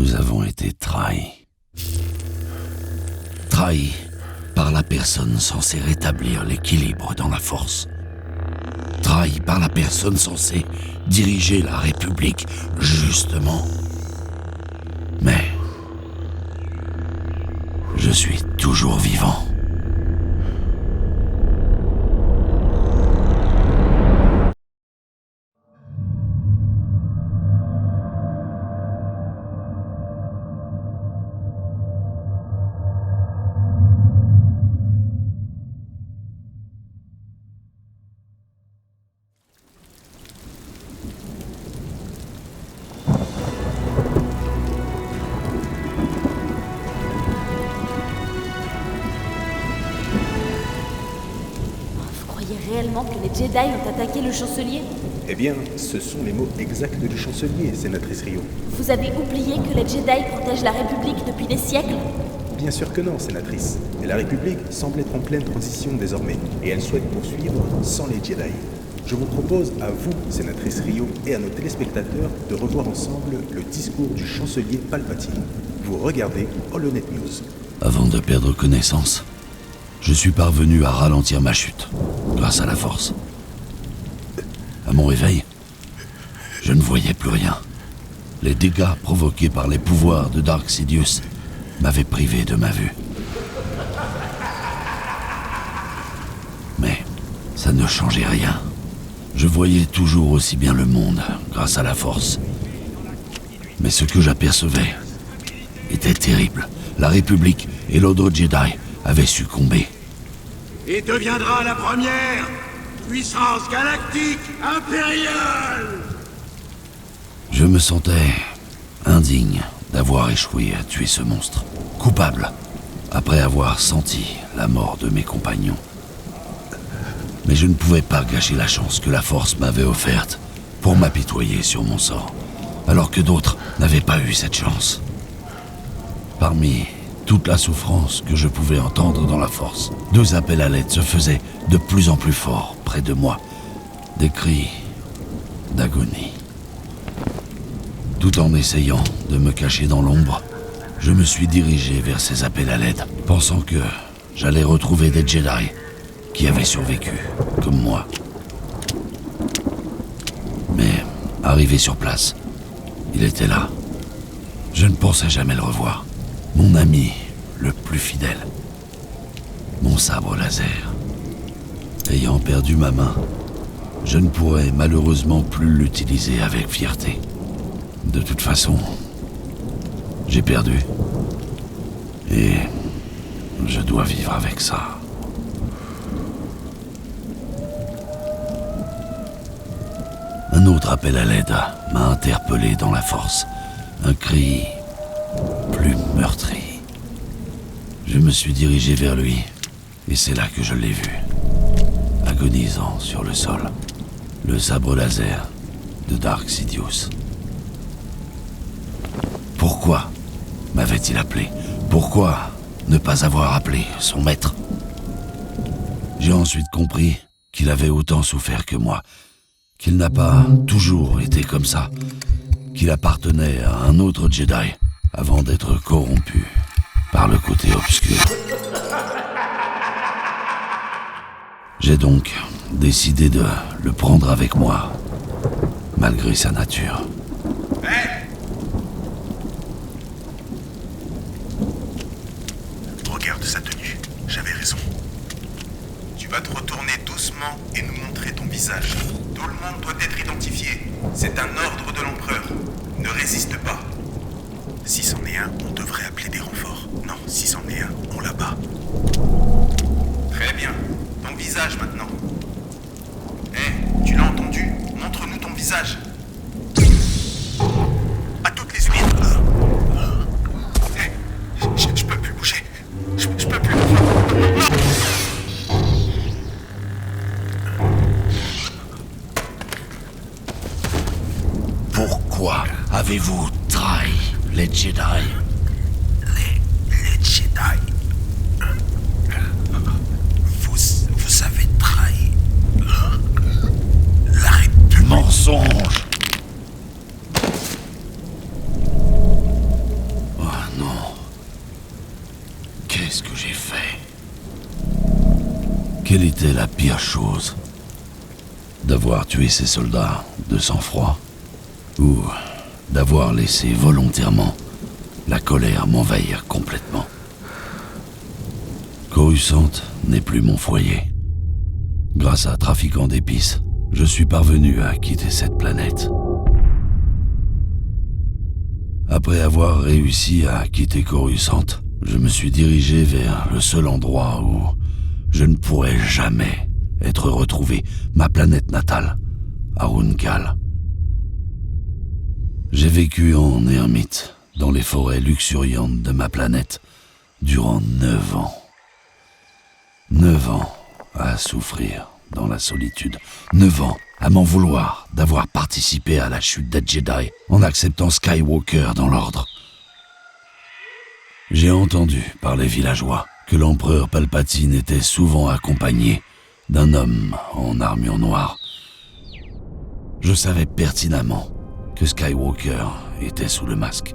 Nous avons été trahis. Trahis par la personne censée rétablir l'équilibre dans la force. Trahis par la personne censée diriger la République, justement. Mais je suis toujours vivant. Réellement que les Jedi ont attaqué le chancelier? Eh bien, ce sont les mots exacts du chancelier, sénatrice Rio. Vous avez oublié que les Jedi protègent la République depuis des siècles? Bien sûr que non, sénatrice. Mais la République semble être en pleine transition désormais, et elle souhaite poursuivre sans les Jedi. Je vous propose à vous, sénatrice Rio, et à nos téléspectateurs de revoir ensemble le discours du chancelier Palpatine. Vous regardez HoloNet News. Avant de perdre connaissance, je suis parvenu à ralentir ma chute, grâce à la force. À mon réveil, je ne voyais plus rien. Les dégâts provoqués par les pouvoirs de Dark Sidious m'avaient privé de ma vue. Mais ça ne changeait rien. Je voyais toujours aussi bien le monde, grâce à la force. Mais ce que j'apercevais était terrible. La République et l'Ordre Jedi avaient succombé. Et deviendra la première puissance galactique impériale. Je me sentais indigne d'avoir échoué à tuer ce monstre. Coupable, après avoir senti la mort de mes compagnons. Mais je ne pouvais pas gâcher la chance que la force m'avait offerte pour m'apitoyer sur mon sort, alors que d'autres n'avaient pas eu cette chance. Parmi toute la souffrance que je pouvais entendre dans la force, 2 appels à l'aide se faisaient de plus en plus forts près de moi. Des cris d'agonie. Tout en essayant de me cacher dans l'ombre, je me suis dirigé vers ces appels à l'aide, pensant que j'allais retrouver des Jedi qui avaient survécu, comme moi. Mais, arrivé sur place, il était là. Je ne pensais jamais le revoir. Mon ami le plus fidèle. Mon sabre laser. Ayant perdu ma main, je ne pourrais malheureusement plus l'utiliser avec fierté. De toute façon, j'ai perdu. Et je dois vivre avec ça. Un autre appel à l'aide m'a interpellé dans la force. Un cri plus meurtri. Je me suis dirigé vers lui, et c'est là que je l'ai vu, agonisant sur le sol, le sabre laser de Dark Sidious. Pourquoi m'avait-il appelé? Pourquoi ne pas avoir appelé son maître? J'ai ensuite compris qu'il avait autant souffert que moi, qu'il n'a pas toujours été comme ça, qu'il appartenait à un autre Jedi avant d'être corrompu par le côté obscur. J'ai donc décidé de le prendre avec moi, malgré sa nature. Hey! Regarde sa tenue, j'avais raison. Tu vas te retourner doucement et nous montrer ton visage. Tout le monde doit être identifié. C'est un ordre de l'empereur. Ne résiste pas. Si c'en est un, on devrait appeler des renforts. Non, si c'en est un, on l'abat. Très bien. Ton visage maintenant. Tu l'as entendu? Montre-nous ton visage. À toutes les huiles. Je peux plus bouger. Je peux plus. Non. Pourquoi avez-vous trahi les Jedi? Les Jedi. Vous avez trahi la République. Mensonge! Quelle était la pire chose? D'avoir tué ces soldats de sang-froid, ou d'avoir laissé volontairement la colère m'envahir complètement? Coruscant n'est plus mon foyer. Grâce à Trafiquant d'épices, je suis parvenu à quitter cette planète. Après avoir réussi à quitter Coruscant, je me suis dirigé vers le seul endroit où je ne pourrais jamais être retrouvé, ma planète natale, Aruncal. J'ai vécu en ermite, dans les forêts luxuriantes de ma planète, durant 9 ans. 9 ans à souffrir dans la solitude. 9 ans à m'en vouloir d'avoir participé à la chute des Jedi en acceptant Skywalker dans l'ordre. J'ai entendu par les villageois que l'empereur Palpatine était souvent accompagné d'un homme en armure noire. Je savais pertinemment que Skywalker était sous le masque.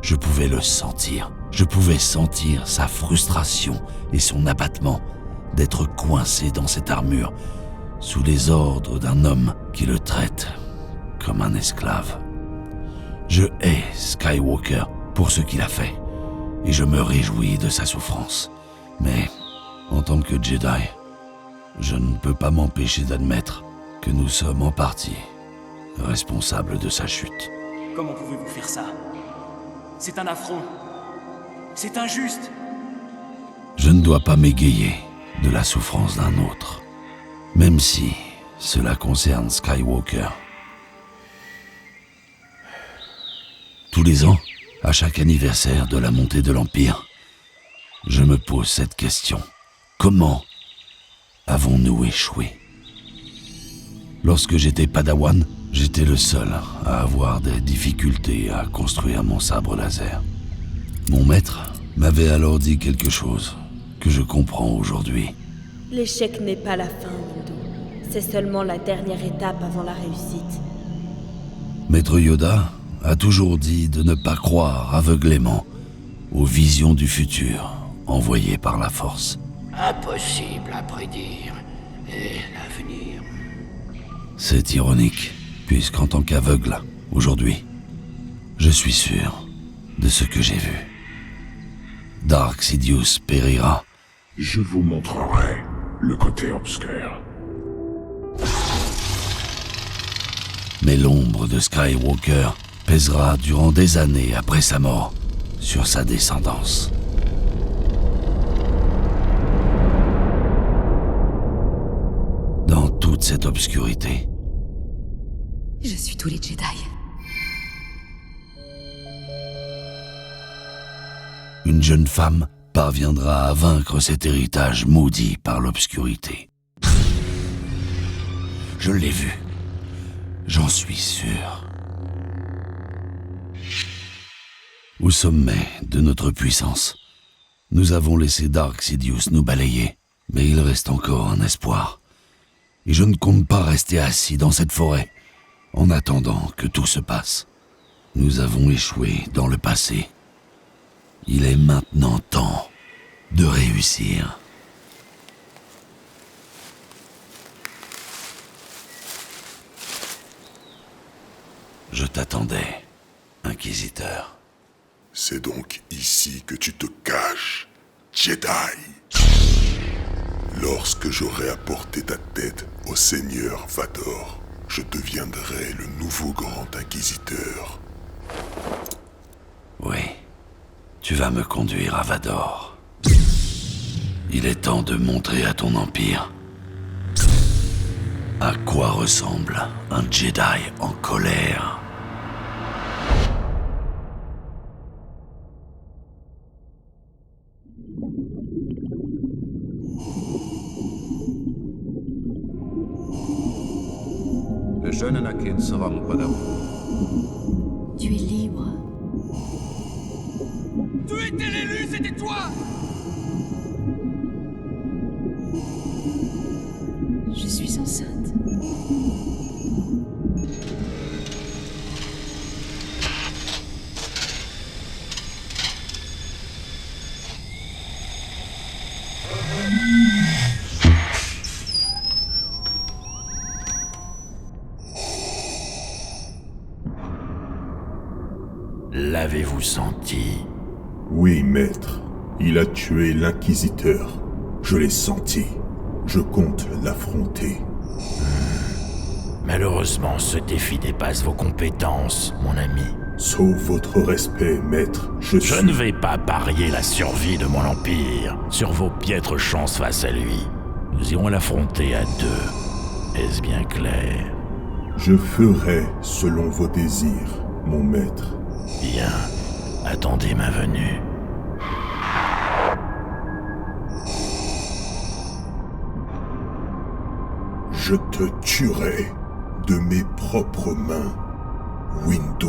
Je pouvais le sentir. Je pouvais sentir sa frustration et son abattement d'être coincé dans cette armure, sous les ordres d'un homme qui le traite comme un esclave. Je hais Skywalker pour ce qu'il a fait, et je me réjouis de sa souffrance. Mais, en tant que Jedi, je ne peux pas m'empêcher d'admettre que nous sommes en partie responsables de sa chute. Comment pouvez-vous faire ça? C'est un affront. C'est injuste. Je ne dois pas m'égayer de la souffrance d'un autre, même si cela concerne Skywalker. Tous les ans, à chaque anniversaire de la montée de l'Empire, je me pose cette question. Comment avons-nous échoué? Lorsque j'étais Padawan, j'étais le seul à avoir des difficultés à construire mon sabre laser. Mon maître m'avait alors dit quelque chose que je comprends aujourd'hui. L'échec n'est pas la fin, Windu. C'est seulement la dernière étape avant la réussite. Maître Yoda a toujours dit de ne pas croire aveuglément aux visions du futur envoyées par la Force. Impossible à prédire. Et l'avenir... C'est ironique, puisqu'en tant qu'aveugle, aujourd'hui, je suis sûr de ce que j'ai vu. Dark Sidious périra. Je vous montrerai le côté obscur. Mais l'ombre de Skywalker pèsera durant des années après sa mort sur sa descendance. Dans toute cette obscurité, Je suis tous les Jedi. une jeune femme parviendra à vaincre cet héritage maudit par l'obscurité. Je l'ai vu. J'en suis sûr. Au sommet de notre puissance, nous avons laissé Dark Sidious nous balayer, mais il reste encore un espoir. Et je ne compte pas rester assis dans cette forêt, en attendant que tout se passe. Nous avons échoué dans le passé. Il est maintenant temps de réussir. Je t'attendais, Inquisiteur. C'est donc ici que tu te caches, Jedi. Lorsque j'aurai apporté ta tête au Seigneur Vador, je deviendrai le nouveau grand Inquisiteur. Oui, tu vas me conduire à Vador. Il est temps de montrer à ton empire à quoi ressemble un Jedi en colère. Le jeune Anakin sera mon padawan. Tu es libre. Tu étais l'élu, c'était toi! Je suis enceinte. l'avez-vous senti? Oui, maître. Il a tué l'inquisiteur. Je l'ai senti. Je compte l'affronter. Malheureusement, ce défi dépasse vos compétences, mon ami. Sauf votre respect, maître, je ne vais pas parier la survie de mon empire sur vos piètres chances face à lui. Nous irons l'affronter à deux. Est-ce bien clair? Je ferai selon vos désirs, mon maître. Bien. Attendez ma venue. Je te tuerai de mes propres mains, Windu.